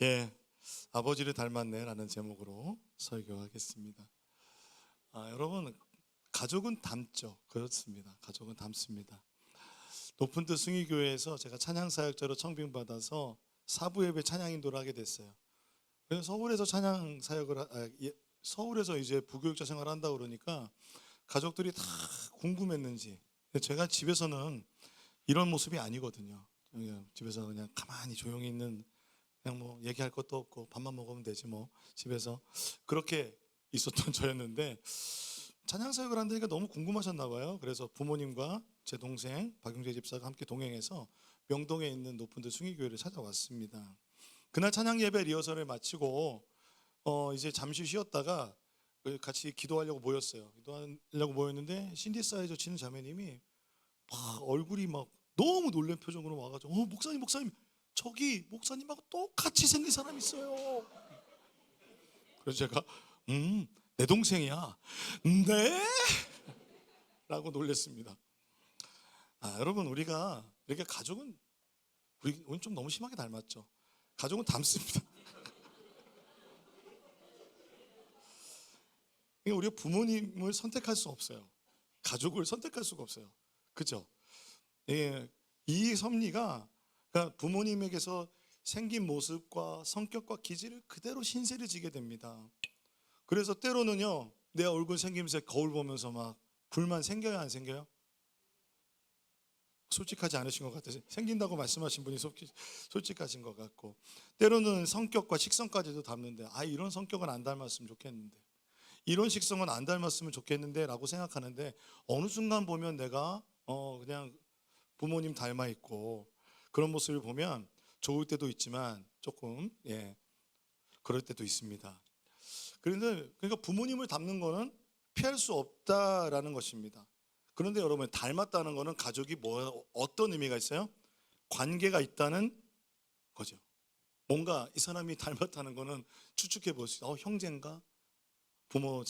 예, 아버지를 닮았네라는 제목으로 설교하겠습니다. 여러분, 가족은 닮죠. 그렇습니다. 가족은 닮습니다. 높은 뜻 승희교회에서 제가 찬양사역자로 청빙받아서 사부 예배 찬양 인도를 하게 됐어요. 그래서 서울에서 찬양 사역을 서울에서 이제 부교육자 생활을 한다 그러니까 가족들이 다 궁금했는지, 제가 집에서는 이런 모습이 아니거든요. 집에서 그냥 가만히 조용히 있는, 그냥 뭐 얘기할 것도 없고 밥만 먹으면 되지 뭐, 집에서 그렇게 있었던 저였는데 찬양 사역을 한다니까 너무 궁금하셨나 봐요. 그래서 부모님과 제 동생 박용재 집사가 함께 동행해서 명동에 있는 높은 데 숭의교회를 찾아왔습니다. 그날 찬양 예배 리허설을 마치고 이제 잠시 쉬었다가 같이 기도하려고 모였어요. 기도하려고 모였는데 신디사이저 치는 자매님이 막 얼굴이 막 너무 놀란 표정으로 와가지고 목사님 저기 목사님하고 똑같이 생긴 사람 있어요. 그래서 제가 내 동생이야. 네? 라고 놀랬습니다. 여러분, 우리가 이렇게 가족은 우리 좀 너무 심하게 닮았죠. 가족은 닮습니다. 우리가 부모님을 선택할 수 없어요. 가족을 선택할 수가 없어요. 그죠? 예, 이 섭리가, 그러니까 부모님에게서 생긴 모습과 성격과 기질을 그대로 신세를 지게 됩니다. 그래서 때로는요, 내 얼굴 생김새 거울 보면서 막 불만 생겨요, 안 생겨요? 솔직하지 않으신 것 같아서 생긴다고 말씀하신 분이 솔직하신 것 같고, 때로는 성격과 식성까지도 닮는데 이런 성격은 안 닮았으면 좋겠는데, 이런 식성은 안 닮았으면 좋겠는데 라고 생각하는데, 어느 순간 보면 내가 그냥 부모님 닮아 있고 그런 모습을 보면 좋을 때도 있지만 조금 그럴 때도 있습니다. 그러니까 부모님을 닮는 거는 피할 수 없다라는 것입니다. 그런데 여러분, 닮았다는 거는 가족이 어떤 의미가 있어요? 관계가 있다는 거죠. 뭔가 이 사람이 닮았다는 거는 추측해 볼 수 있어요. 형제인가? 부모,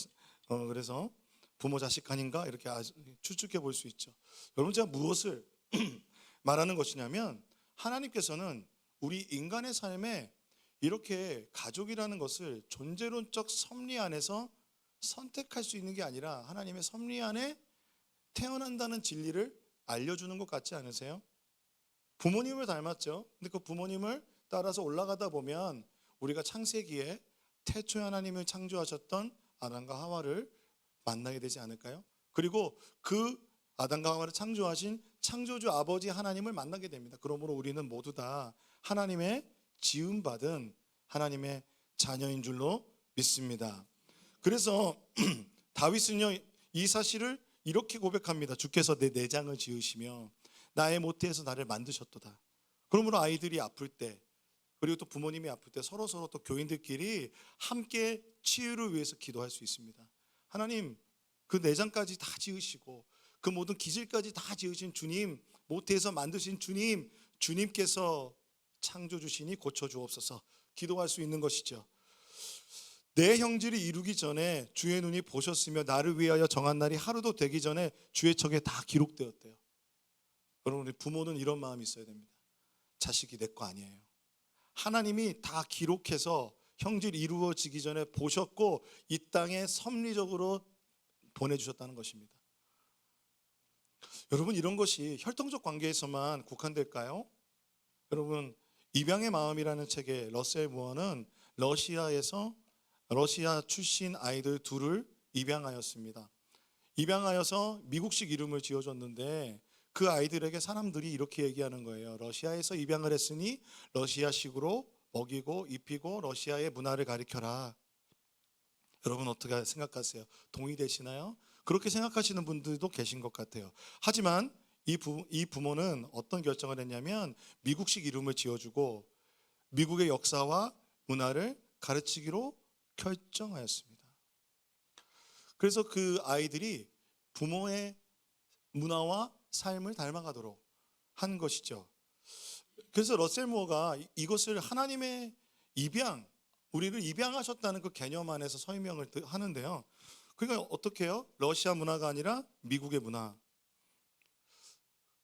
그래서 부모 자식 간인가? 이렇게 추측해 볼 수 있죠. 여러분, 제가 무엇을 말하는 것이냐면, 하나님께서는 우리 인간의 삶에 이렇게 가족이라는 것을 존재론적 섭리 안에서 선택할 수 있는 게 아니라 하나님의 섭리 안에 태어난다는 진리를 알려주는 것 같지 않으세요? 부모님을 닮았죠. 근데 그 부모님을 따라서 올라가다 보면 우리가 창세기에 태초에 하나님을 창조하셨던 아담과 하와를 만나게 되지 않을까요? 그리고 그 아담과 하와를 창조하신 창조주 아버지 하나님을 만나게 됩니다. 그러므로 우리는 모두 다 하나님의 지음받은 하나님의 자녀인 줄로 믿습니다. 그래서 다윗은요, 이 사실을 이렇게 고백합니다. 주께서 내 내장을 지으시며 나의 모태에서 나를 만드셨도다. 그러므로 아이들이 아플 때, 그리고 또 부모님이 아플 때 서로 또 교인들끼리 함께 치유를 위해서 기도할 수 있습니다. 하나님, 그 내장까지 다 지으시고 그 모든 기질까지 다 지으신 주님, 모태에서 만드신 주님, 주님께서 창조주시니 고쳐주옵소서 기도할 수 있는 것이죠. 내 형질이 이루기 전에 주의 눈이 보셨으며 나를 위하여 정한 날이 하루도 되기 전에 주의 척에 다 기록되었대요. 여러분, 우리 부모는 이런 마음이 있어야 됩니다. 자식이 내 거 아니에요. 하나님이 다 기록해서 형질이 이루어지기 전에 보셨고 이 땅에 섭리적으로 보내주셨다는 것입니다. 여러분, 이런 것이 혈통적 관계에서만 국한될까요? 여러분, 입양의 마음이라는 책에 러셀 무어는 러시아 출신 아이들 둘을 입양하였습니다. 입양하여서 미국식 이름을 지어줬는데 그 아이들에게 사람들이 이렇게 얘기하는 거예요. 러시아에서 입양을 했으니 러시아식으로 먹이고 입히고 러시아의 문화를 가리켜라. 여러분, 어떻게 생각하세요? 동의되시나요? 그렇게 생각하시는 분들도 계신 것 같아요. 하지만 이 부모는 어떤 결정을 했냐면 미국식 이름을 지어주고 미국의 역사와 문화를 가르치기로 결정하였습니다. 그래서 그 아이들이 부모의 문화와 삶을 닮아가도록 한 것이죠. 그래서 러셀 무어가 이것을 하나님의 입양, 우리를 입양하셨다는 그 개념 안에서 설명을 하는데요. 그러니까 어떻게 해요? 러시아 문화가 아니라 미국의 문화.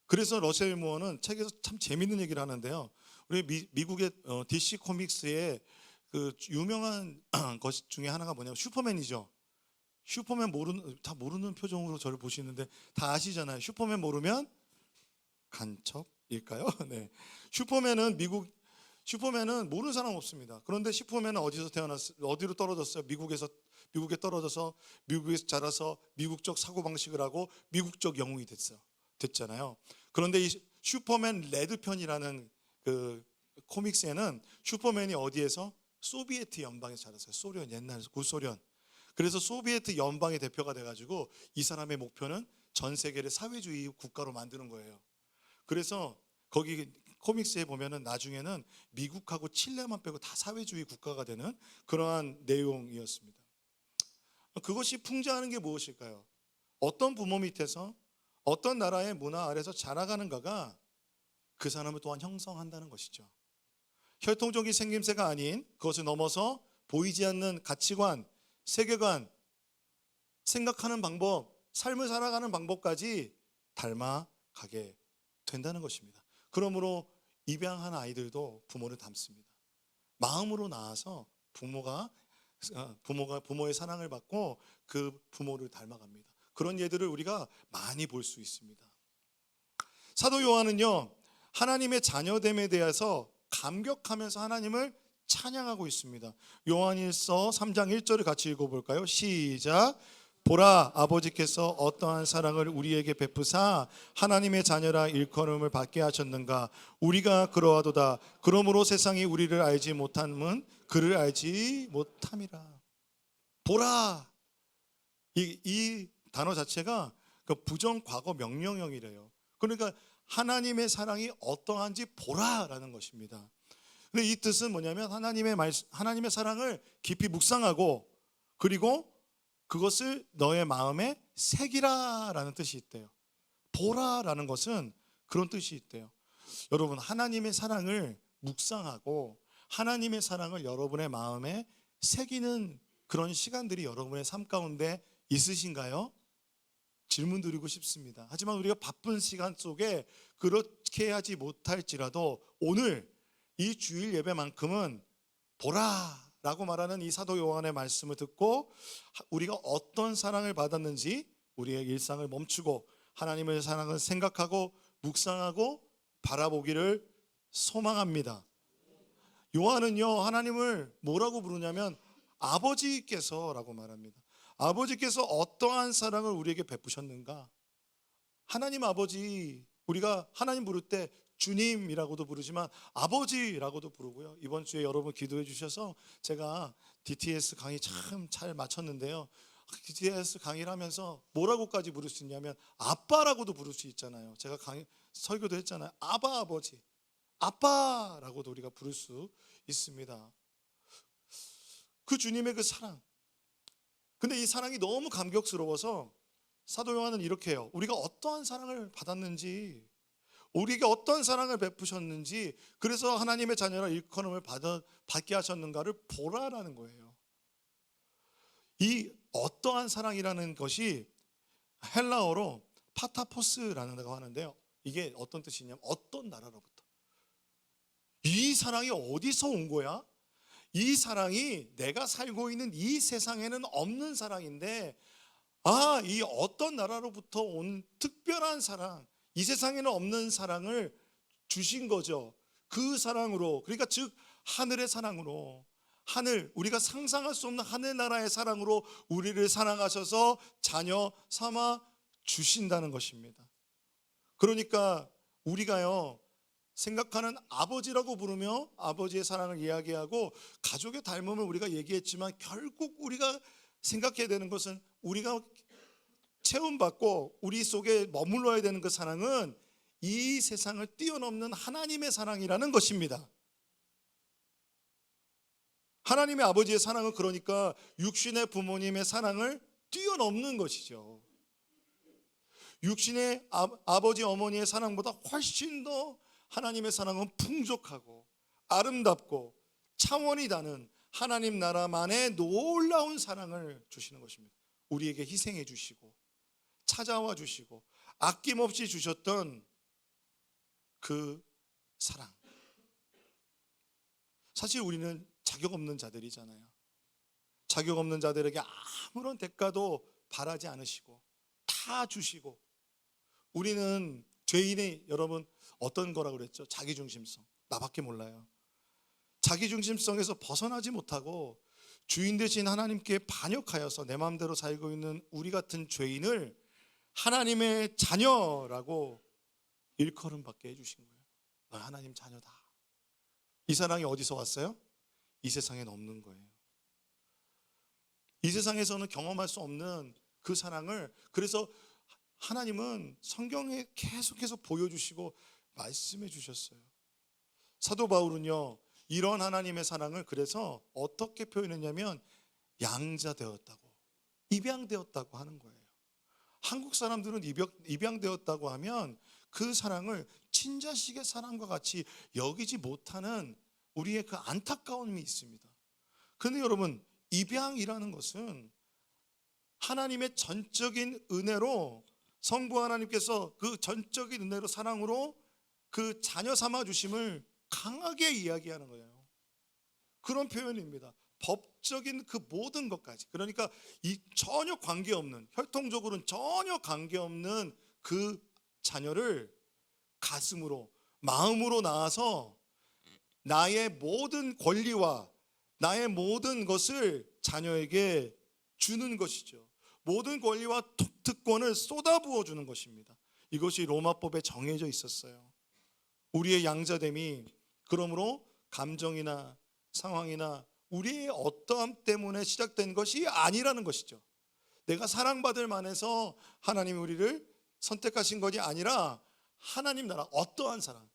그래서 러셀 무어는 책에서 참 재밌는 얘기를 하는데요. 우리 미국의 DC 코믹스의 그 유명한 것 중에 하나가 뭐냐면 슈퍼맨이죠. 슈퍼맨 다 모르는 표정으로 저를 보시는데 다 아시잖아요. 슈퍼맨 모르면 간첩일까요? 네. 슈퍼맨은 모르는 사람 없습니다. 그런데 슈퍼맨은 어디로 떨어졌어요? 미국에 떨어져서 미국에서 자라서 미국적 사고방식을 하고 미국적 영웅이 됐잖아요. 그런데 이 슈퍼맨 레드편이라는 그 코믹스에는 슈퍼맨이 어디에서? 소비에트 연방에서 자랐어요. 옛날 구소련. 그래서 소비에트 연방의 대표가 돼가지고 이 사람의 목표는 전 세계를 사회주의 국가로 만드는 거예요. 그래서 거기 코믹스에 보면은 나중에는 미국하고 칠레만 빼고 다 사회주의 국가가 되는 그러한 내용이었습니다. 그것이 풍자하는 게 무엇일까요? 어떤 부모 밑에서 어떤 나라의 문화 아래서 자라가는가가 그 사람을 또한 형성한다는 것이죠. 혈통적인 생김새가 아닌 그것을 넘어서 보이지 않는 가치관, 세계관, 생각하는 방법, 삶을 살아가는 방법까지 닮아가게 된다는 것입니다. 그러므로 입양한 아이들도 부모를 닮습니다. 마음으로 낳아서 부모의 사랑을 받고 그 부모를 닮아갑니다. 그런 예들을 우리가 많이 볼 수 있습니다. 사도 요한은요, 하나님의 자녀됨에 대해서 감격하면서 하나님을 찬양하고 있습니다. 요한일서 3장 1절을 같이 읽어볼까요? 시작. 보라, 아버지께서 어떠한 사랑을 우리에게 베푸사 하나님의 자녀라 일컬음을 받게 하셨는가. 우리가 그러하도다. 그러므로 세상이 우리를 알지 못함은 그를 알지 못함이라. 보라, 이 단어 자체가 그 부정 과거 명령형이래요. 그러니까 하나님의 사랑이 어떠한지 보라라는 것입니다. 근데 이 뜻은 뭐냐면 하나님의 사랑을 깊이 묵상하고 그리고 그것을 너의 마음에 새기라라는 뜻이 있대요. 보라라는 것은 그런 뜻이 있대요. 여러분, 하나님의 사랑을 묵상하고 하나님의 사랑을 여러분의 마음에 새기는 그런 시간들이 여러분의 삶 가운데 있으신가요? 질문 드리고 싶습니다. 하지만 우리가 바쁜 시간 속에 그렇게 하지 못할지라도 오늘 이 주일 예배만큼은 보라라고 말하는 이 사도 요한의 말씀을 듣고 우리가 어떤 사랑을 받았는지 우리의 일상을 멈추고 하나님의 사랑을 생각하고 묵상하고 바라보기를 소망합니다. 요한은요, 하나님을 뭐라고 부르냐면 아버지께서라고 말합니다. 아버지께서 어떠한 사랑을 우리에게 베푸셨는가? 하나님 아버지, 우리가 하나님 부를 때 주님이라고도 부르지만 아버지라고도 부르고요. 이번 주에 여러분 기도해 주셔서 제가 DTS 강의 참 잘 마쳤는데요. DTS 강의를 하면서 뭐라고까지 부를 수 있냐면 아빠라고도 부를 수 있잖아요. 제가 설교도 했잖아요. 아버지, 아빠라고도 우리가 부를 수 있습니다. 그 주님의 그 사랑. 근데 이 사랑이 너무 감격스러워서 사도 요한은 이렇게 해요. 우리가 어떠한 사랑을 받았는지, 우리에게 어떤 사랑을 베푸셨는지, 그래서 하나님의 자녀라 일컬음을 받게 하셨는가를 보라라는 거예요. 이 어떠한 사랑이라는 것이 헬라어로 파타포스라는 하는데요. 이게 어떤 뜻이냐면 어떤 나라로부터. 이 사랑이 어디서 온 거야? 이 사랑이 내가 살고 있는 이 세상에는 없는 사랑인데, 이 어떤 나라로부터 온 특별한 사랑, 이 세상에는 없는 사랑을 주신 거죠. 그 사랑으로, 그러니까 즉 하늘의 사랑으로, 우리가 상상할 수 없는 하늘나라의 사랑으로 우리를 사랑하셔서 자녀 삼아 주신다는 것입니다. 그러니까 우리가요, 생각하는 아버지라고 부르며 아버지의 사랑을 이야기하고 가족의 닮음을 우리가 얘기했지만 결국 우리가 생각해야 되는 것은 우리가 체험받고 우리 속에 머물러야 되는 그 사랑은 이 세상을 뛰어넘는 하나님의 사랑이라는 것입니다. 하나님의 아버지의 사랑은 그러니까 육신의 부모님의 사랑을 뛰어넘는 것이죠. 육신의 아버지 어머니의 사랑보다 훨씬 더 하나님의 사랑은 풍족하고 아름답고 차원이 다른 하나님 나라만의 놀라운 사랑을 주시는 것입니다. 우리에게 희생해 주시고 찾아와 주시고 아낌없이 주셨던 그 사랑. 사실 우리는 자격 없는 자들이잖아요. 자격 없는 자들에게 아무런 대가도 바라지 않으시고 다 주시고, 우리는 죄인의, 여러분 어떤 거라고 그랬죠? 자기중심성. 나밖에 몰라요. 자기중심성에서 벗어나지 못하고 주인 되신 하나님께 반역하여서 내 마음대로 살고 있는 우리 같은 죄인을 하나님의 자녀라고 일컬음 받게 해주신 거예요. 너 하나님 자녀다. 이 사랑이 어디서 왔어요? 이 세상엔 없는 거예요. 이 세상에서는 경험할 수 없는 그 사랑을, 그래서 하나님은 성경에 계속해서 보여주시고 말씀해 주셨어요. 사도 바울은요, 이런 하나님의 사랑을 그래서 어떻게 표현했냐면 양자되었다고, 입양되었다고 하는 거예요. 한국 사람들은 입양되었다고 하면 그 사랑을 친자식의 사랑과 같이 여기지 못하는 우리의 그 안타까움이 있습니다. 그런데 여러분, 입양이라는 것은 하나님의 전적인 은혜로, 성부 하나님께서 그 전적인 은혜로, 사랑으로 그 자녀 삼아 주심을 강하게 이야기하는 거예요. 그런 표현입니다. 법적인 그 모든 것까지, 그러니까 이 전혀 관계없는, 혈통적으로는 전혀 관계없는 그 자녀를 가슴으로, 마음으로 낳아서 나의 모든 권리와 나의 모든 것을 자녀에게 주는 것이죠. 모든 권리와 특권을 쏟아부어 주는 것입니다. 이것이 로마법에 정해져 있었어요. 우리의 양자됨이 그러므로 감정이나 상황이나 우리의 어떠함 때문에 시작된 것이 아니라는 것이죠. 내가 사랑받을 만해서 하나님이 우리를 선택하신 것이 아니라 하나님 나라, 어떠한 사랑,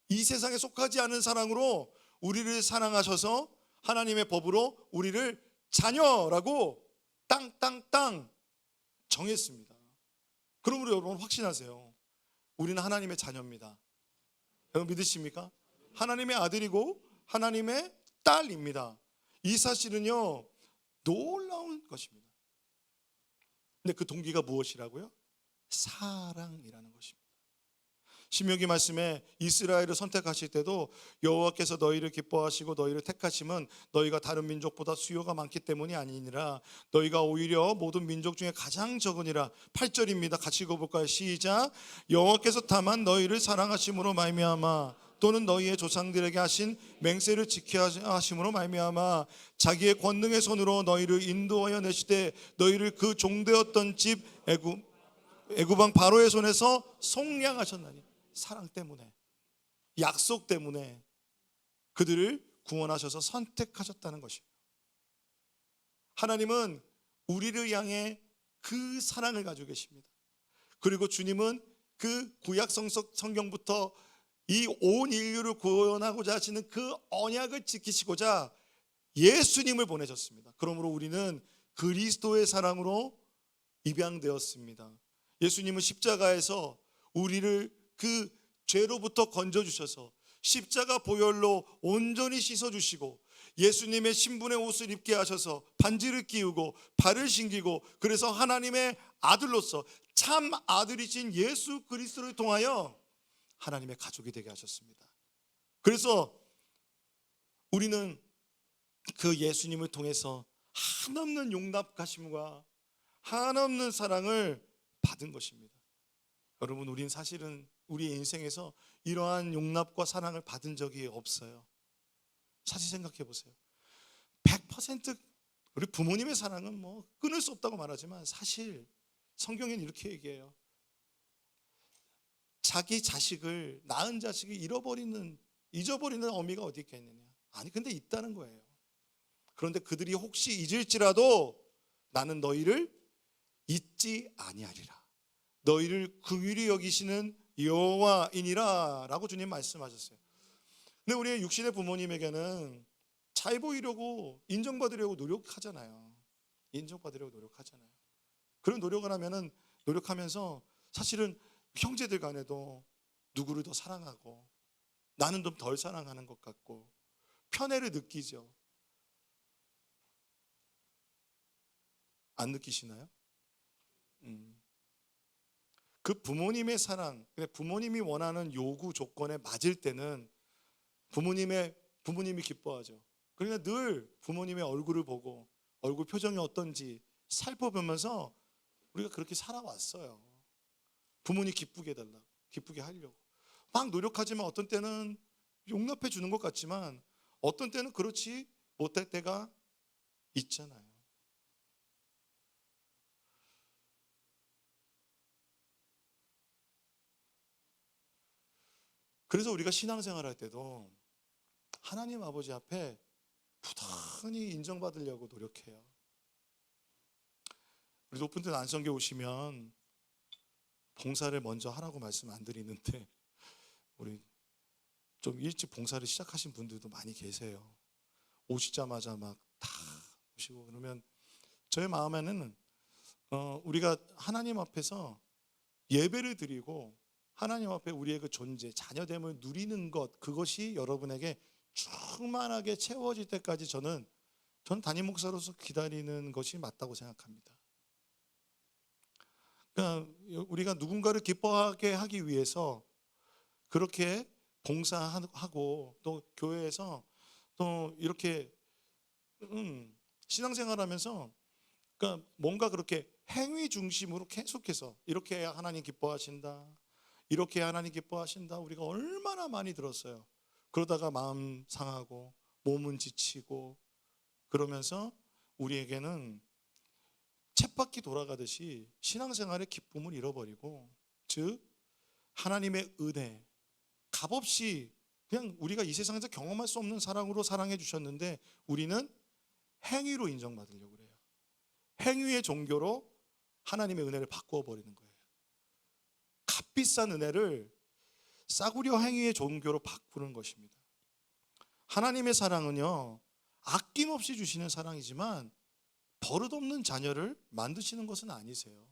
이 세상에 속하지 않은 사랑으로 우리를 사랑하셔서 하나님의 법으로 우리를 자녀라고 땅땅땅 정했습니다. 그러므로 여러분 확신하세요. 우리는 하나님의 자녀입니다. 여러분 믿으십니까? 하나님의 아들이고 하나님의 딸입니다. 이 사실은요, 놀라운 것입니다. 근데 그 동기가 무엇이라고요? 사랑이라는 것입니다. 신명기 말씀에 이스라엘을 선택하실 때도 여호와께서 너희를 기뻐하시고 너희를 택하심은 너희가 다른 민족보다 수요가 많기 때문이 아니니라. 너희가 오히려 모든 민족 중에 가장 적으니라. 8절입니다. 같이 읽어볼까요? 시작. 여호와께서 다만 너희를 사랑하심으로 말미암아 또는 너희의 조상들에게 하신 맹세를 지켜야 하심으로 말미암아 자기의 권능의 손으로 너희를 인도하여 내시되 너희를 그 종되었던 집 애굽 왕 바로의 손에서 속량하셨나니. 사랑 때문에, 약속 때문에 그들을 구원하셔서 선택하셨다는 것이에요. 하나님은 우리를 향해 그 사랑을 가지고 계십니다. 그리고 주님은 그 구약 성경부터 이 온 인류를 구원하고자 하시는 그 언약을 지키시고자 예수님을 보내셨습니다. 그러므로 우리는 그리스도의 사랑으로 입양되었습니다. 예수님은 십자가에서 우리를 그 죄로부터 건져주셔서 십자가 보혈로 온전히 씻어주시고 예수님의 신분의 옷을 입게 하셔서 반지를 끼우고 발을 신기고, 그래서 하나님의 아들로서 참 아들이신 예수 그리스도를 통하여 하나님의 가족이 되게 하셨습니다. 그래서 우리는 그 예수님을 통해서 한없는 용납하심과 한없는 사랑을 받은 것입니다. 여러분, 우린 사실은 우리의 인생에서 이러한 용납과 사랑을 받은 적이 없어요. 사실 생각해 보세요. 100% 우리 부모님의 사랑은 뭐 끊을 수 없다고 말하지만 사실 성경에는 이렇게 얘기해요. 자기 자식을, 낳은 자식이 잊어버리는 어미가 어디 있겠느냐. 아니, 근데 있다는 거예요. 그런데 그들이 혹시 잊을지라도 나는 너희를 잊지 아니하리라. 너희를 긍휼히 여기시는 여호와이니라 라고 주님 말씀하셨어요. 근데 우리의 육신의 부모님에게는 잘 보이려고, 인정받으려고 노력하잖아요. 인정받으려고 노력하잖아요. 그런 노력을 노력하면서 사실은 형제들 간에도 누구를 더 사랑하고 나는 좀 덜 사랑하는 것 같고 편애를 느끼죠. 안 느끼시나요? 그 부모님의 사랑, 부모님이 원하는 요구 조건에 맞을 때는 부모님의 부모님이 기뻐하죠. 그러니까 늘 부모님의 얼굴을 보고 얼굴 표정이 어떤지 살펴보면서 우리가 그렇게 살아왔어요. 부모님 기쁘게 해달라고, 기쁘게 하려고 막 노력하지만 어떤 때는 용납해 주는 것 같지만 어떤 때는 그렇지 못할 때가 있잖아요. 그래서 우리가 신앙생활 할 때도 하나님 아버지 앞에 부단히 인정받으려고 노력해요. 우리 높은 데 안성교 오시면 봉사를 먼저 하라고 말씀 안 드리는데 우리 좀 일찍 봉사를 시작하신 분들도 많이 계세요. 오시자마자 막 다 오시고 그러면 저의 마음에는 우리가 하나님 앞에서 예배를 드리고 하나님 앞에 우리의 그 존재, 자녀됨을 누리는 것, 그것이 여러분에게 충만하게 채워질 때까지 저는 담임 목사로서 기다리는 것이 맞다고 생각합니다. 그러니까 우리가 누군가를 기뻐하게 하기 위해서 그렇게 봉사하고 또 교회에서 또 이렇게 신앙생활하면서 그러니까 뭔가 그렇게 행위 중심으로 계속해서 이렇게 해야 하나님 기뻐하신다, 이렇게 해야 하나님 기뻐하신다, 우리가 얼마나 많이 들었어요. 그러다가 마음 상하고 몸은 지치고 그러면서 우리에게는 쳇바퀴 돌아가듯이 신앙생활의 기쁨을 잃어버리고, 즉 하나님의 은혜, 값없이 그냥 우리가 이 세상에서 경험할 수 없는 사랑으로 사랑해 주셨는데 우리는 행위로 인정받으려고 그래요. 행위의 종교로 하나님의 은혜를 바꾸어 버리는 거예요. 값비싼 은혜를 싸구려 행위의 종교로 바꾸는 것입니다. 하나님의 사랑은요, 아낌없이 주시는 사랑이지만 버릇없는 자녀를 만드시는 것은 아니세요.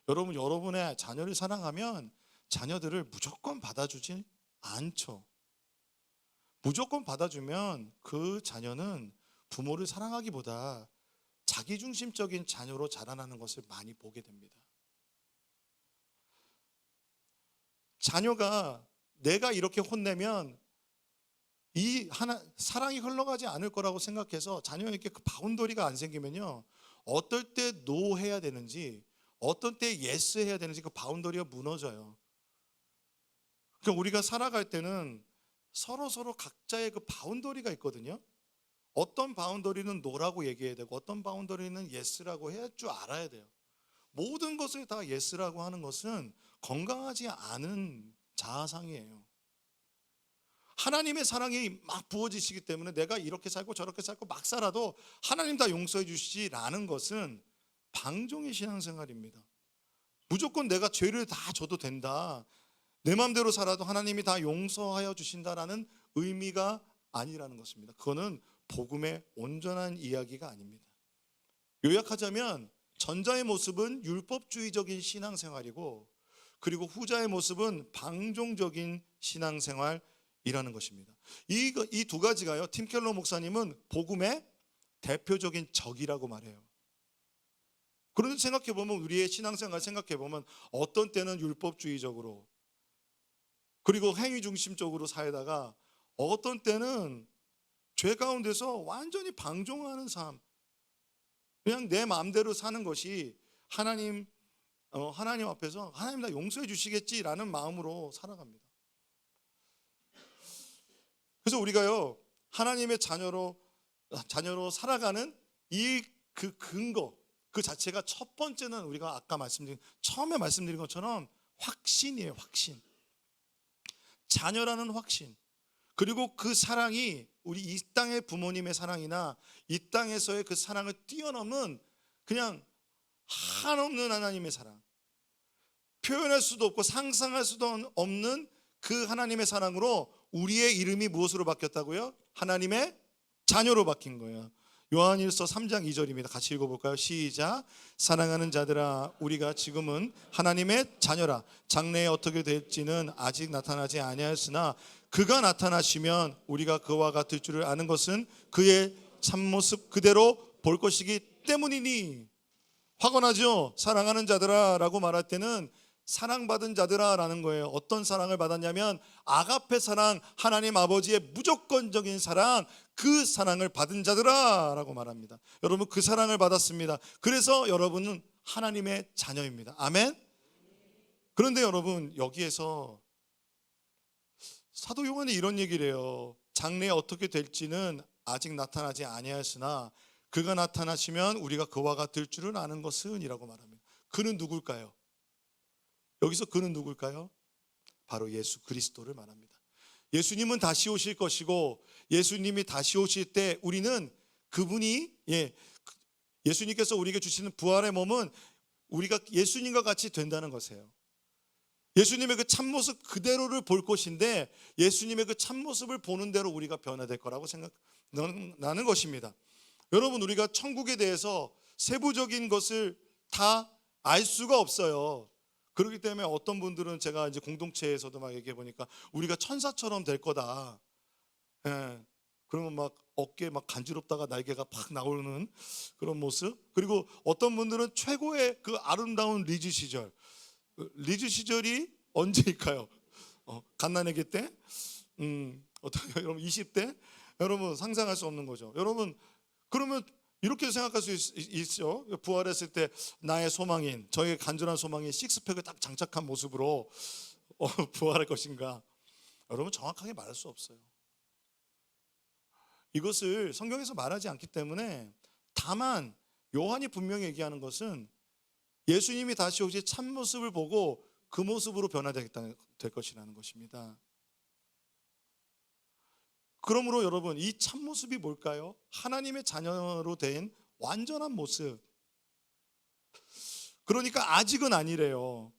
여러분, 여러분의 자녀를 사랑하면 자녀들을 무조건 받아주지 않죠. 무조건 받아주면 그 자녀는 부모를 사랑하기보다 자기중심적인 자녀로 자라나는 것을 많이 보게 됩니다. 자녀가 내가 이렇게 혼내면 이 사랑이 흘러가지 않을 거라고 생각해서 자녀에게 그 바운더리가 안 생기면요, 어떨 때 노 해야 되는지 어떤 때 예스 해야 되는지 그 바운더리가 무너져요. 그러니까 우리가 살아갈 때는 서로 각자의 그 바운더리가 있거든요. 어떤 바운더리는 노라고 얘기해야 되고 어떤 바운더리는 예스라고 해야 줄 알아야 돼요. 모든 것을 다 예스라고 하는 것은 건강하지 않은 자아상이에요. 하나님의 사랑이 막 부어지시기 때문에 내가 이렇게 살고 저렇게 살고 막 살아도 하나님 다 용서해 주시라는 것은 방종의 신앙생활입니다. 무조건 내가 죄를 다 져도 된다, 내 마음대로 살아도 하나님이 다 용서하여 주신다라는 의미가 아니라는 것입니다. 그거는 복음의 온전한 이야기가 아닙니다. 요약하자면 전자의 모습은 율법주의적인 신앙생활이고, 그리고 후자의 모습은 방종적인 신앙생활이라는 것입니다. 이 두 가지가요, 팀 켈러 목사님은 복음의 대표적인 적이라고 말해요. 그런데 생각해보면 우리의 신앙생활 생각해보면 어떤 때는 율법주의적으로 그리고 행위 중심적으로 살다가 어떤 때는 죄 가운데서 완전히 방종하는 삶, 그냥 내 마음대로 사는 것이 하나님 앞에서 하나님 나 용서해 주시겠지라는 마음으로 살아갑니다. 그래서 우리가요, 하나님의 자녀로 살아가는 이 그 근거, 그 자체가 첫 번째는 우리가 아까 처음에 말씀드린 것처럼 확신이에요. 확신. 자녀라는 확신. 그리고 그 사랑이 우리 이 땅의 부모님의 사랑이나 이 땅에서의 그 사랑을 뛰어넘은 그냥 한없는 하나님의 사랑, 표현할 수도 없고 상상할 수도 없는 그 하나님의 사랑으로 우리의 이름이 무엇으로 바뀌었다고요? 하나님의 자녀로 바뀐 거예요. 요한일서 3장 2절입니다. 같이 읽어볼까요? 시작. 사랑하는 자들아, 우리가 지금은 하나님의 자녀라. 장래에 어떻게 될지는 아직 나타나지 아니하였으나 그가 나타나시면 우리가 그와 같을 줄을 아는 것은 그의 참모습 그대로 볼 것이기 때문이니. 화가 나죠? 사랑하는 자들아 라고 말할 때는 사랑받은 자들아라는 거예요. 어떤 사랑을 받았냐면 아가페 사랑, 하나님 아버지의 무조건적인 사랑, 그 사랑을 받은 자들아라고 말합니다. 여러분 그 사랑을 받았습니다. 그래서 여러분은 하나님의 자녀입니다. 아멘. 그런데 여러분 여기에서 사도 요한이 이런 얘기를 해요. 장래에 어떻게 될지는 아직 나타나지 아니하였으나 그가 나타나시면 우리가 그와 같을 줄은 아는 것은 이라고 말합니다. 그는 누굴까요? 여기서 그는 누굴까요? 바로 예수 그리스도를 말합니다. 예수님은 다시 오실 것이고 예수님이 다시 오실 때 우리는 그분이 예수님께서 우리에게 주시는 부활의 몸은 우리가 예수님과 같이 된다는 것이에요. 예수님의 그 참모습 그대로를 볼 것인데 예수님의 그 참모습을 보는 대로 우리가 변화될 거라고 생각나는 것입니다. 여러분 우리가 천국에 대해서 세부적인 것을 다 알 수가 없어요. 그렇기 때문에 어떤 분들은 제가 이제 공동체에서도 막 얘기해 보니까 우리가 천사처럼 될 거다. 그러면 막 어깨 막 간지럽다가 날개가 팍 나오는 그런 모습. 그리고 어떤 분들은 최고의 그 아름다운 리즈 시절이 언제일까요? 갓난아기 때? 어떻게 여러분 20대? 여러분 상상할 수 없는 거죠. 여러분 그러면 이렇게 생각할 수 있죠. 부활했을 때 나의 소망인, 저의 간절한 소망인 식스팩을 딱 장착한 모습으로 부활할 것인가? 여러분 정확하게 말할 수 없어요. 이것을 성경에서 말하지 않기 때문에 다만 요한이 분명히 얘기하는 것은 예수님이 다시 오실 참모습을 보고 그 모습으로 변화될 것이라는 것입니다. 그러므로 여러분 이 참모습이 뭘까요? 하나님의 자녀로 된 완전한 모습. 그러니까 아직은 아니래요.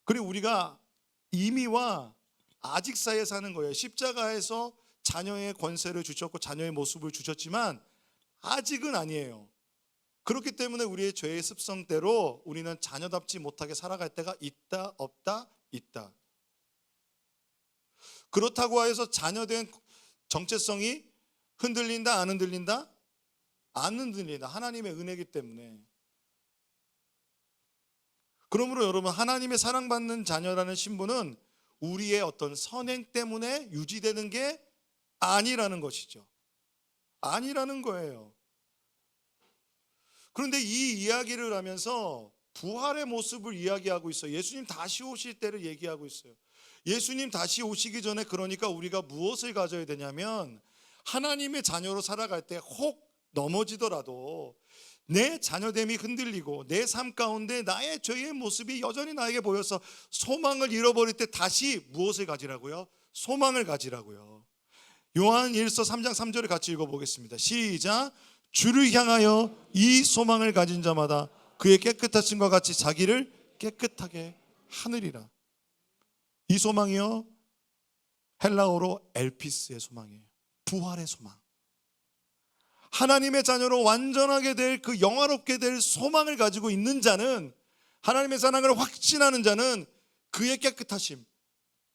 그리고 우리가 이미와 아직 사이에 사는 거예요. 십자가에서 자녀의 권세를 주셨고 자녀의 모습을 주셨지만 아직은 아니에요. 그렇기 때문에 우리의 죄의 습성대로 우리는 자녀답지 못하게 살아갈 때가 있다 없다 있다. 그렇다고 해서 자녀된 정체성이 흔들린다 안 흔들린다? 안 흔들린다. 하나님의 은혜이기 때문에. 그러므로 여러분 하나님의 사랑받는 자녀라는 신분은 우리의 어떤 선행 때문에 유지되는 게 아니라는 것이죠. 아니라는 거예요. 그런데 이 이야기를 하면서 부활의 모습을 이야기하고 있어요. 예수님 다시 오실 때를 얘기하고 있어요. 예수님 다시 오시기 전에 그러니까 우리가 무엇을 가져야 되냐면 하나님의 자녀로 살아갈 때 혹 넘어지더라도 내 자녀됨이 흔들리고 내 삶 가운데 나의 죄의 모습이 여전히 나에게 보여서 소망을 잃어버릴 때 다시 무엇을 가지라고요? 소망을 가지라고요. 요한 1서 3장 3절을 같이 읽어보겠습니다. 시작. 주를 향하여 이 소망을 가진 자마다 그의 깨끗하심과 같이 자기를 깨끗하게 하느리라. 이 소망이요 헬라어로 엘피스의 소망이에요. 부활의 소망. 하나님의 자녀로 완전하게 될 그 영화롭게 될 소망을 가지고 있는 자는 하나님의 사랑을 확신하는 자는 그의 깨끗하심,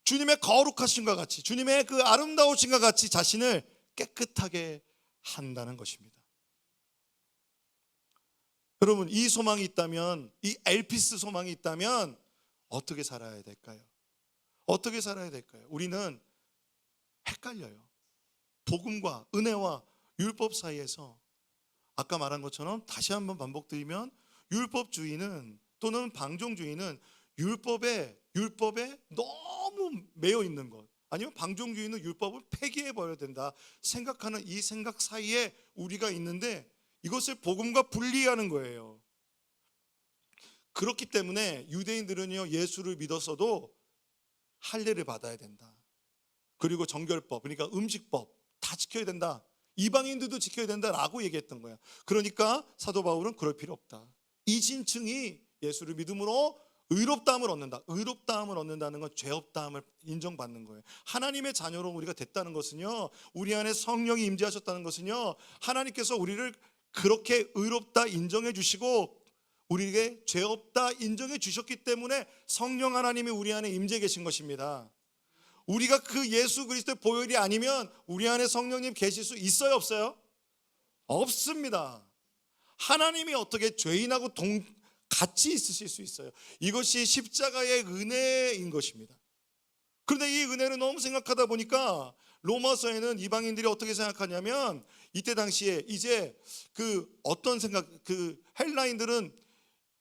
주님의 거룩하심과 같이 주님의 그 아름다우심과 같이 자신을 깨끗하게 한다는 것입니다. 여러분 이 소망이 있다면 이 엘피스 소망이 있다면 어떻게 살아야 될까요? 어떻게 살아야 될까요? 우리는 헷갈려요. 복음과 은혜와 율법 사이에서 아까 말한 것처럼 다시 한번 반복드리면 율법주의는 또는 방종주의는 율법에 너무 매여 있는 것 아니면 방종주의는 율법을 폐기해 버려야 된다 생각하는 이 생각 사이에 우리가 있는데 이것을 복음과 분리하는 거예요. 그렇기 때문에 유대인들은요 예수를 믿었어도 할례를 받아야 된다. 그리고 정결법 그러니까 음식법 다 지켜야 된다. 이방인들도 지켜야 된다라고 얘기했던 거야. 그러니까 사도 바울은 그럴 필요 없다. 이신층이 예수를 믿음으로 의롭다함을 얻는다. 의롭다함을 얻는다는 건 죄 없다함을 인정받는 거예요. 하나님의 자녀로 우리가 됐다는 것은요 우리 안에 성령이 임재하셨다는 것은요 하나님께서 우리를 그렇게 의롭다 인정해 주시고 우리에게 죄 없다 인정해 주셨기 때문에 성령 하나님이 우리 안에 임재해 계신 것입니다. 우리가 그 예수 그리스도의 보혈이 아니면 우리 안에 성령님 계실 수 있어요 없어요? 없습니다. 하나님이 어떻게 죄인하고 같이 있으실 수 있어요. 이것이 십자가의 은혜인 것입니다. 그런데 이 은혜를 너무 생각하다 보니까 로마서에는 이방인들이 어떻게 생각하냐면, 이때 당시에 이제 어떤 생각, 헬라인들은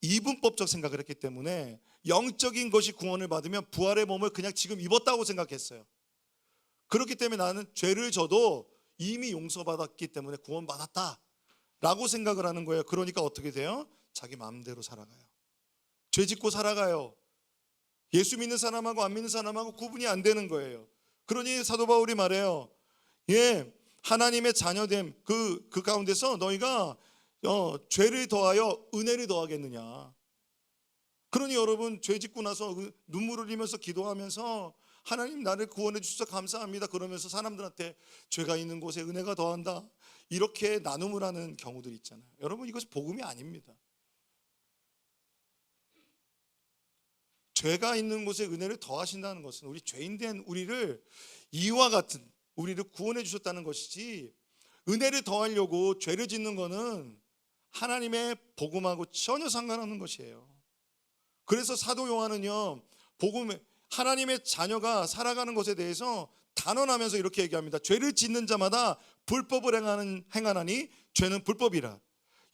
이분법적 생각을 했기 때문에 영적인 것이 구원을 받으면 부활의 몸을 그냥 지금 입었다고 생각했어요. 그렇기 때문에 나는 죄를 져도 이미 용서받았기 때문에 구원받았다 라고 생각을 하는 거예요. 그러니까 어떻게 돼요? 자기 마음대로 살아가요. 죄 짓고 살아가요. 예수 믿는 사람하고 안 믿는 사람하고 구분이 안 되는 거예요. 그러니 사도 바울이 말해요. 하나님의 자녀됨 그 가운데서 너희가 죄를 더하여 은혜를 더하겠느냐. 그러니 여러분, 죄 짓고 나서 눈물을 흘리면서 기도하면서 하나님 나를 구원해 주셔서 감사합니다 그러면서 사람들한테 죄가 있는 곳에 은혜가 더한다 이렇게 나눔을 하는 경우들이 있잖아요. 여러분, 이것이 복음이 아닙니다. 죄가 있는 곳에 은혜를 더하신다는 것은 우리 죄인된 우리를, 이와 같은 우리를 구원해 주셨다는 것이지, 은혜를 더하려고 죄를 짓는 것은 하나님의 복음하고 전혀 상관없는 것이에요. 그래서 사도 요한은요, 하나님의 자녀가 살아가는 것에 대해서 단언하면서 이렇게 얘기합니다. 죄를 짓는 자마다 불법을 행하나니 죄는 불법이라.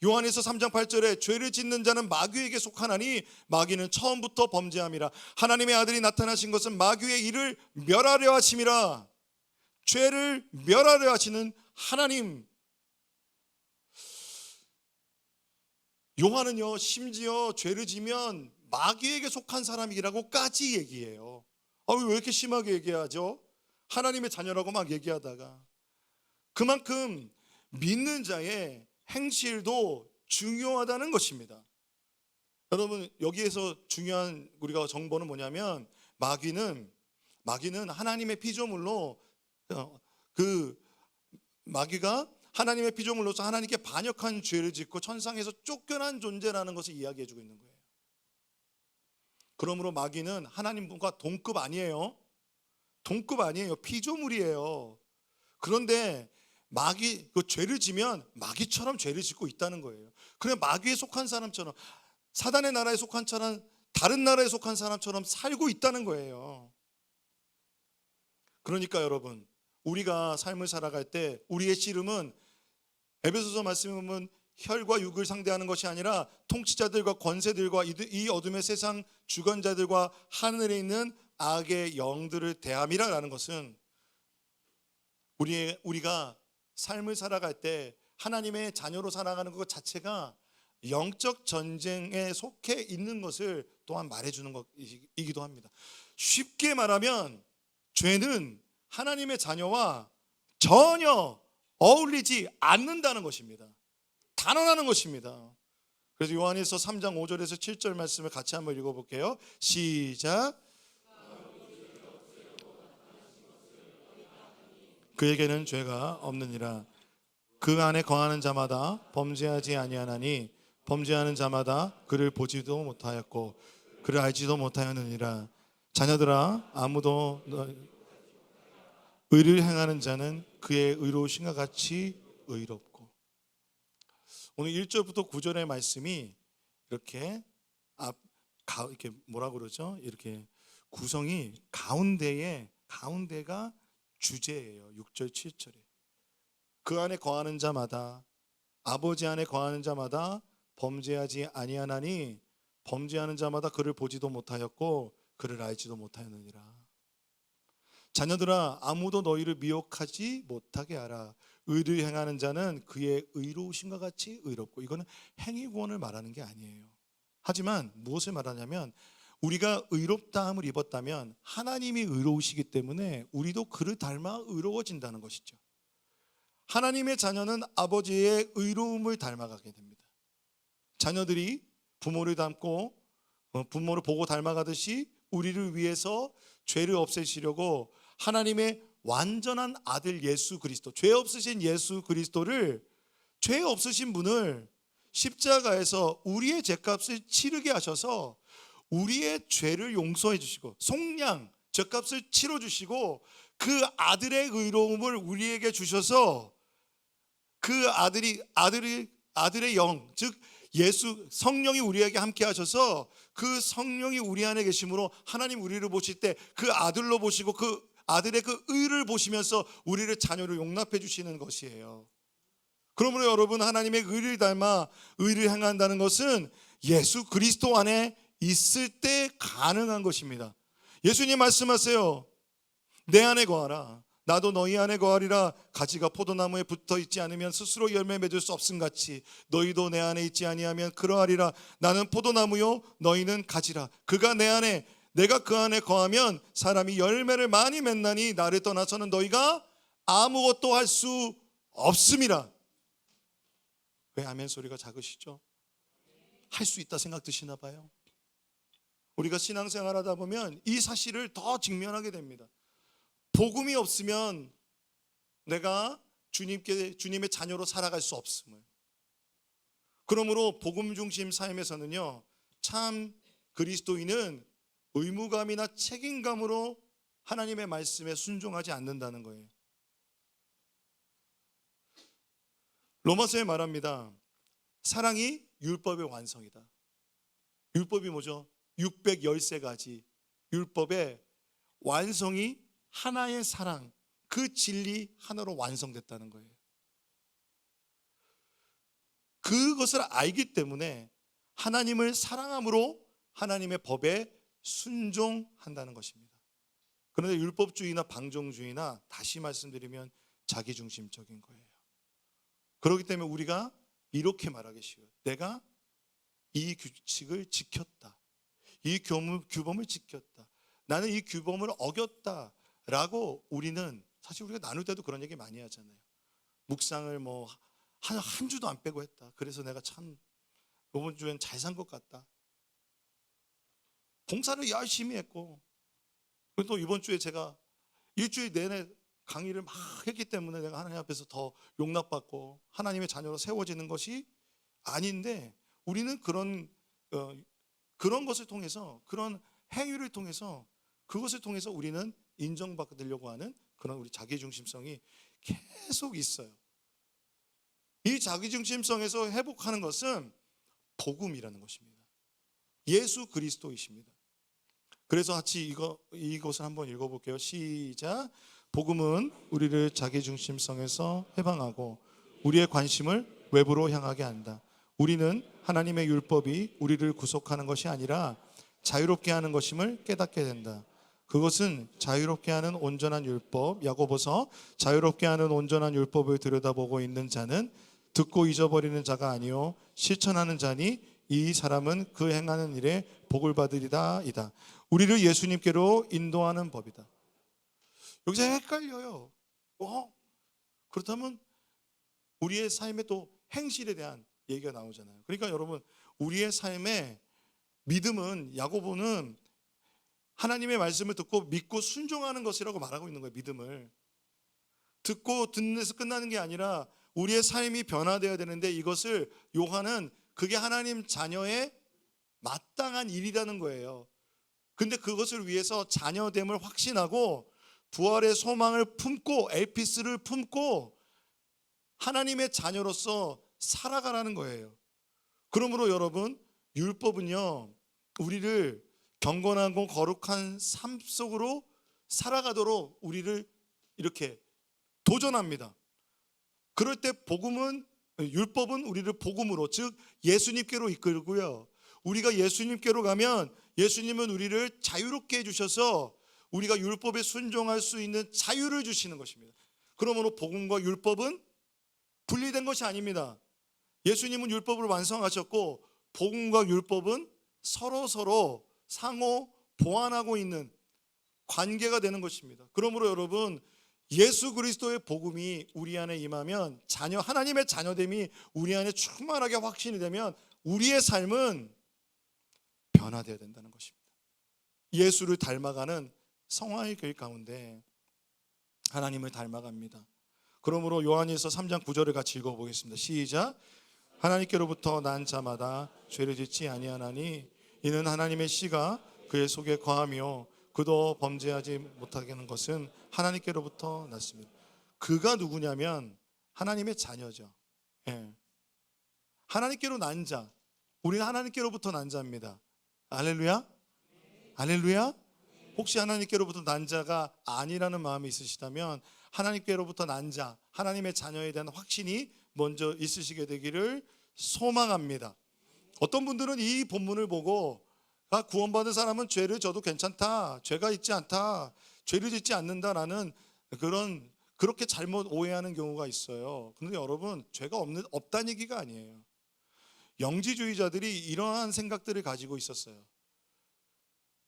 요한에서 3장 8절에 죄를 짓는 자는 마귀에게 속하나니 마귀는 처음부터 범죄함이라. 하나님의 아들이 나타나신 것은 마귀의 일을 멸하려 하심이라. 죄를 멸하려 하시는 하나님. 요한은요, 심지어 죄를 지면 마귀에게 속한 사람이라고까지 얘기해요. 왜 이렇게 심하게 얘기하죠? 하나님의 자녀라고 막 얘기하다가. 그만큼 믿는 자의 행실도 중요하다는 것입니다. 여러분, 여기에서 중요한 우리가 정보는 뭐냐면, 마귀는 하나님의 피조물로, 마귀가 하나님의 피조물로서 하나님께 반역한 죄를 짓고 천상에서 쫓겨난 존재라는 것을 이야기해주고 있는 거예요. 그러므로 마귀는 하나님과 동급 아니에요. 동급 아니에요. 피조물이에요. 그런데 죄를 지면 마귀처럼 죄를 짓고 있다는 거예요. 그냥 마귀에 속한 사람처럼, 사단의 나라에 속한 사람, 다른 나라에 속한 사람처럼 살고 있다는 거예요. 그러니까 여러분, 우리가 삶을 살아갈 때 우리의 씨름은, 에베소서 말씀에 보면 혈과 육을 상대하는 것이 아니라 통치자들과 권세들과 이 어둠의 세상 주권자들과 하늘에 있는 악의 영들을 대함이라는 것은, 우리가 삶을 살아갈 때 하나님의 자녀로 살아가는 것 자체가 영적 전쟁에 속해 있는 것을 또한 말해주는 것이기도 합니다. 쉽게 말하면 죄는 하나님의 자녀와 전혀 어울리지 않는다는 것입니다. 단언하는 것입니다. 그래서 요한에서 3장 5절에서 7절 말씀을 같이 한번 읽어볼게요. 시작. 그에게는 죄가 없느니라. 그 안에 거하는 자마다 범죄하지 아니하나니 범죄하는 자마다 그를 보지도 못하였고 그를 알지도 못하였느니라. 자녀들아, 아무도 의를 행하는 자는 그의 의로우신과 같이 의롭고. 오늘 1절부터 9절의 말씀이 이렇게 이렇게 뭐라 그러죠? 이렇게 구성이 가운데가 주제예요. 6절 7절에 그 안에 거하는 자마다, 아버지 안에 거하는 자마다 범죄하지 아니하나니 범죄하는 자마다 그를 보지도 못하였고 그를 알지도 못하였느니라. 자녀들아, 아무도 너희를 미혹하지 못하게 하라. 의를 행하는 자는 그의 의로우신과 같이 의롭고. 이거는 행위 구원을 말하는 게 아니에요. 하지만 무엇을 말하냐면, 우리가 의롭다함을 입었다면 하나님이 의로우시기 때문에 우리도 그를 닮아 의로워진다는 것이죠. 하나님의 자녀는 아버지의 의로움을 닮아가게 됩니다. 자녀들이 부모를 닮고 부모를 보고 닮아가듯이 우리를 위해서 죄를 없애시려고 하나님의 완전한 아들 예수 그리스도, 죄 없으신 예수 그리스도를, 죄 없으신 분을 십자가에서 우리의 죄값을 치르게 하셔서 우리의 죄를 용서해 주시고 속량, 죄값을 치러 주시고 그 아들의 의로움을 우리에게 주셔서 그 아들의 영, 즉 예수 성령이 우리에게 함께 하셔서 그 성령이 우리 안에 계심으로 하나님 우리를 보실 때 그 아들로 보시고 그 아들의 그 의를 보시면서 우리를 자녀로 용납해 주시는 것이에요. 그러므로 여러분, 하나님의 의를 닮아 의를 행한다는 것은 예수 그리스도 안에 있을 때 가능한 것입니다. 예수님 말씀하세요. 내 안에 거하라. 나도 너희 안에 거하리라. 가지가 포도나무에 붙어 있지 않으면 스스로 열매 맺을 수 없음같이 너희도 내 안에 있지 아니하면 그러하리라. 나는 포도나무요 너희는 가지라. 그가 내 안에 내가 그 안에 거하면 사람이 열매를 많이 맺나니 나를 떠나서는 너희가 아무것도 할 수 없음이라. 왜 아멘 소리가 작으시죠? 할 수 있다 생각 드시나 봐요. 우리가 신앙생활 하다 보면 이 사실을 더 직면하게 됩니다. 복음이 없으면 내가 주님의 자녀로 살아갈 수 없음을. 그러므로 복음 중심 삶에서는요, 참 그리스도인은 의무감이나 책임감으로 하나님의 말씀에 순종하지 않는다는 거예요. 로마서에 말합니다. 사랑이 율법의 완성이다. 율법이 뭐죠? 613가지 율법의 완성이 하나의 사랑, 그 진리 하나로 완성됐다는 거예요. 그것을 알기 때문에 하나님을 사랑함으로 하나님의 법에 순종한다는 것입니다. 그런데 율법주의나 방종주의나 다시 말씀드리면 자기중심적인 거예요. 그렇기 때문에 우리가 이렇게 말하기 쉬워요. 내가 이 규칙을 지켰다. 이 규범을 지켰다. 나는 이 규범을 어겼다. 라고 우리는 사실 우리가 나눌 때도 그런 얘기 많이 하잖아요. 묵상을 뭐 한 주도 안 빼고 했다. 그래서 내가 참 이번 주엔 잘 산 것 같다. 봉사를 열심히 했고, 그리고 또 이번 주에 제가 일주일 내내 강의를 막 했기 때문에 내가 하나님 앞에서 더 용납받고 하나님의 자녀로 세워지는 것이 아닌데, 우리는 그런 것을 통해서, 그런 행위를 통해서, 그것을 통해서 우리는 인정받으려고 하는 그런 우리 자기중심성이 계속 있어요. 이 자기중심성에서 회복하는 것은 복음이라는 것입니다. 예수 그리스도이십니다. 그래서 같이 이것을 한번 읽어볼게요. 시작. 복음은 우리를 자기중심성에서 해방하고 우리의 관심을 외부로 향하게 한다. 우리는 하나님의 율법이 우리를 구속하는 것이 아니라 자유롭게 하는 것임을 깨닫게 된다. 그것은 자유롭게 하는 온전한 율법, 야고보서 자유롭게 하는 온전한 율법을 들여다보고 있는 자는 듣고 잊어버리는 자가 아니요 실천하는 자니 이 사람은 그 행하는 일에 복을 받으리다 이다. 우리를 예수님께로 인도하는 법이다. 여기서 헷갈려요. 그렇다면 우리의 삶의 또 행실에 대한 얘기가 나오잖아요. 그러니까 여러분, 우리의 삶의 믿음은, 야고보는 하나님의 말씀을 듣고 믿고 순종하는 것이라고 말하고 있는 거예요. 믿음을 듣고 듣는 데서 끝나는 게 아니라 우리의 삶이 변화되어야 되는데, 이것을 요한은 그게 하나님 자녀의 마땅한 일이라는 거예요. 근데 그것을 위해서 자녀됨을 확신하고 부활의 소망을 품고 엘피스를 품고 하나님의 자녀로서 살아가라는 거예요. 그러므로 여러분, 율법은요, 우리를 경건하고 거룩한 삶 속으로 살아가도록 우리를 이렇게 도전합니다. 그럴 때 율법은 우리를 복음으로, 즉 예수님께로 이끌고요, 우리가 예수님께로 가면 예수님은 우리를 자유롭게 해주셔서 우리가 율법에 순종할 수 있는 자유를 주시는 것입니다. 그러므로 복음과 율법은 분리된 것이 아닙니다. 예수님은 율법을 완성하셨고 복음과 율법은 서로 상호 보완하고 있는 관계가 되는 것입니다. 그러므로 여러분, 예수 그리스도의 복음이 우리 안에 임하면, 하나님의 자녀됨이 우리 안에 충만하게 확신이 되면 우리의 삶은 변화되어야 된다는 것입니다. 예수를 닮아가는 성화의 길 가운데 하나님을 닮아갑니다. 그러므로 요한일서 3장 9절을 같이 읽어보겠습니다. 시작. 하나님께로부터 난 자마다 죄를 짓지 아니하나니 이는 하나님의 씨가 그의 속에 거하며 그도 범죄하지 못하게 하는 것은 하나님께로부터 났습니다. 그가 누구냐면 하나님의 자녀죠. 하나님께로 난 자, 우리는 하나님께로부터 난 자입니다. 할렐루야? 할렐루야? 혹시 하나님께로부터 난 자가 아니라는 마음이 있으시다면 하나님께로부터 난 자, 하나님의 자녀에 대한 확신이 먼저 있으시게 되기를 소망합니다. 어떤 분들은 이 본문을 보고 구원받은 사람은 죄를 져도 괜찮다, 죄가 있지 않다, 죄를 짓지 않는다라는 그렇게 잘못 오해하는 경우가 있어요. 그런데 여러분, 죄가 없다는 얘기가 아니에요. 영지주의자들이 이러한 생각들을 가지고 있었어요.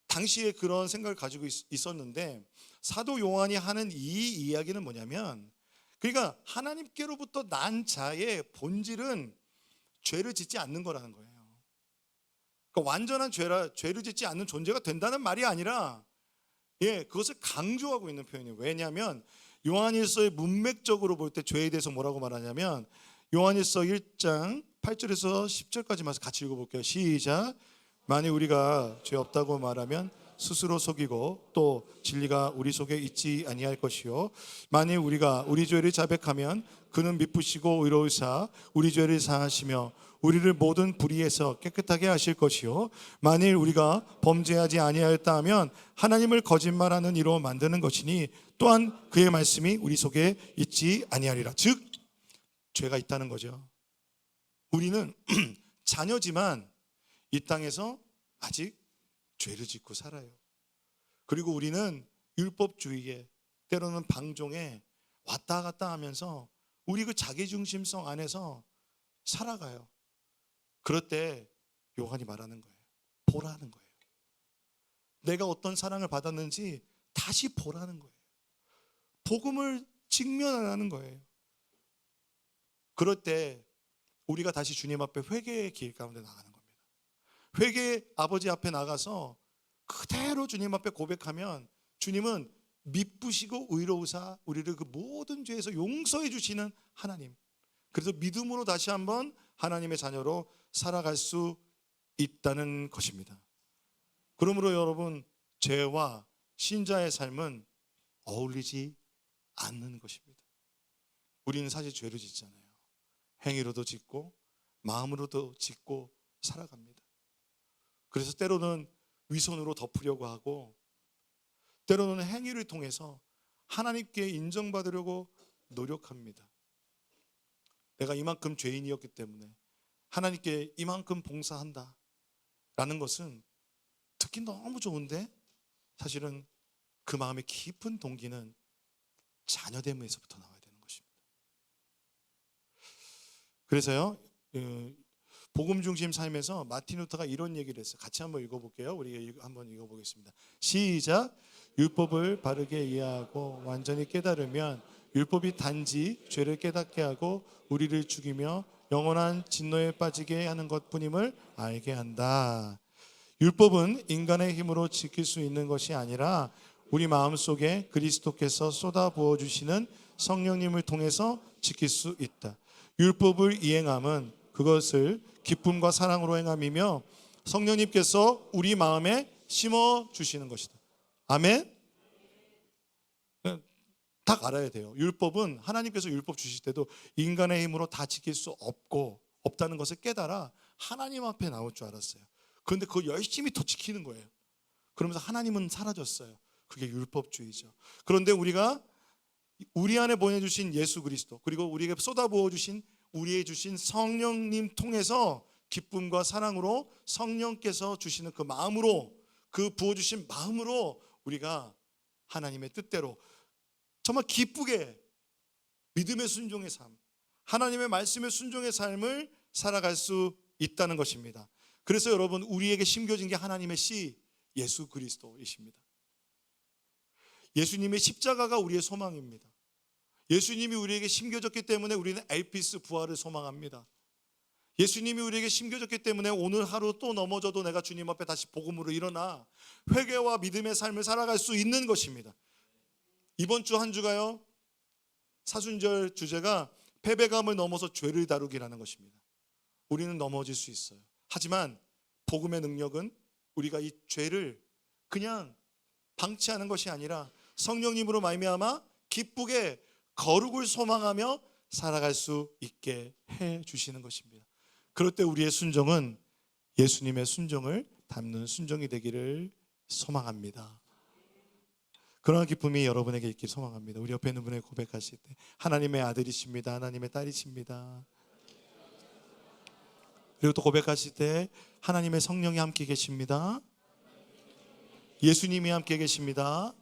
당시에 그런 생각을 가지고 있었는데 사도 요한이 하는 이 이야기는 뭐냐면, 그러니까 하나님께로부터 난 자의 본질은 죄를 짓지 않는 거라는 거예요. 그러니까 완전한 죄를 짓지 않는 존재가 된다는 말이 아니라 그것을 강조하고 있는 표현이에요. 왜냐하면 요한일서의 문맥적으로 볼 때 죄에 대해서 뭐라고 말하냐면, 요한일서 1장 8절에서 10절까지 말씀 같이 읽어볼게요. 시작. 만일 우리가 죄 없다고 말하면 스스로 속이고 또 진리가 우리 속에 있지 아니할 것이요, 만일 우리가 우리 죄를 자백하면 그는 미쁘시고 의로우사 우리 죄를 사하시며 우리를 모든 불의에서 깨끗하게 하실 것이요, 만일 우리가 범죄하지 아니하였다 하면 하나님을 거짓말하는 이로 만드는 것이니 또한 그의 말씀이 우리 속에 있지 아니하리라. 즉 죄가 있다는 거죠. 우리는 자녀지만 이 땅에서 아직 죄를 짓고 살아요. 그리고 우리는 율법주의에, 때로는 방종에 왔다 갔다 하면서 우리 그 자기중심성 안에서 살아가요. 그럴 때 요한이 말하는 거예요. 보라는 거예요. 내가 어떤 사랑을 받았는지 다시 보라는 거예요. 복음을 직면하라는 거예요. 그럴 때 우리가 다시 주님 앞에 회개의 길 가운데 나가는 겁니다. 회개의 아버지 앞에 나가서 그대로 주님 앞에 고백하면 주님은 미쁘시고 의로우사 우리를 그 모든 죄에서 용서해 주시는 하나님. 그래서 믿음으로 다시 한번 하나님의 자녀로 살아갈 수 있다는 것입니다. 그러므로 여러분, 죄와 신자의 삶은 어울리지 않는 것입니다. 우리는 사실 죄를 짓잖아요. 행위로도 짓고 마음으로도 짓고 살아갑니다. 그래서 때로는 위선으로 덮으려고 하고, 때로는 행위를 통해서 하나님께 인정받으려고 노력합니다. 내가 이만큼 죄인이었기 때문에 하나님께 이만큼 봉사한다 라는 것은 듣기 너무 좋은데 사실은 그 마음의 깊은 동기는 자녀됨에서부터 나와야 되는 것입니다. 그래서요, 복음 중심 삶에서 마틴 루터가 이런 얘기를 했어요. 같이 한번 읽어볼게요. 우리 한번 읽어보겠습니다. 시작. 율법을 바르게 이해하고 완전히 깨달으면 율법이 단지 죄를 깨닫게 하고 우리를 죽이며 영원한 진노에 빠지게 하는 것뿐임을 알게 한다. 율법은 인간의 힘으로 지킬 수 있는 것이 아니라 우리 마음속에 그리스도께서 쏟아 부어주시는 성령님을 통해서 지킬 수 있다. 율법을 이행함은 그것을 기쁨과 사랑으로 행함이며 성령님께서 우리 마음에 심어주시는 것이다. 아멘? 딱 알아야 돼요. 율법은 하나님께서 율법 주실 때도 인간의 힘으로 다 지킬 수 없다는 것을 깨달아 하나님 앞에 나올 줄 알았어요. 그런데 그걸 열심히 더 지키는 거예요. 그러면서 하나님은 사라졌어요. 그게 율법주의죠. 그런데 우리가 우리 안에 보내주신 예수 그리스도, 그리고 우리에게 쏟아부어 주신 우리의 주신 성령님 통해서 기쁨과 사랑으로 성령께서 주시는 그 마음으로, 그 부어주신 마음으로 우리가 하나님의 뜻대로 정말 기쁘게 믿음의 순종의 삶, 하나님의 말씀의 순종의 삶을 살아갈 수 있다는 것입니다. 그래서 여러분, 우리에게 심겨진 게 하나님의 씨 예수 그리스도이십니다. 예수님의 십자가가 우리의 소망입니다. 예수님이 우리에게 심겨졌기 때문에 우리는 엘피스 부활을 소망합니다. 예수님이 우리에게 심겨졌기 때문에 오늘 하루 또 넘어져도 내가 주님 앞에 다시 복음으로 일어나 회개와 믿음의 삶을 살아갈 수 있는 것입니다. 이번 주 한 주가요, 사순절 주제가 패배감을 넘어서 죄를 다루기라는 것입니다. 우리는 넘어질 수 있어요. 하지만 복음의 능력은 우리가 이 죄를 그냥 방치하는 것이 아니라 성령님으로 말미암아 기쁘게 거룩을 소망하며 살아갈 수 있게 해 주시는 것입니다. 그럴 때 우리의 순종은 예수님의 순종을 닮는 순종이 되기를 소망합니다. 그런 기쁨이 여러분에게 있길 소망합니다. 우리 옆에 있는 분에게 고백하실 때 하나님의 아들이십니다. 하나님의 딸이십니다. 그리고 또 고백하실 때 하나님의 성령이 함께 계십니다. 예수님이 함께 계십니다.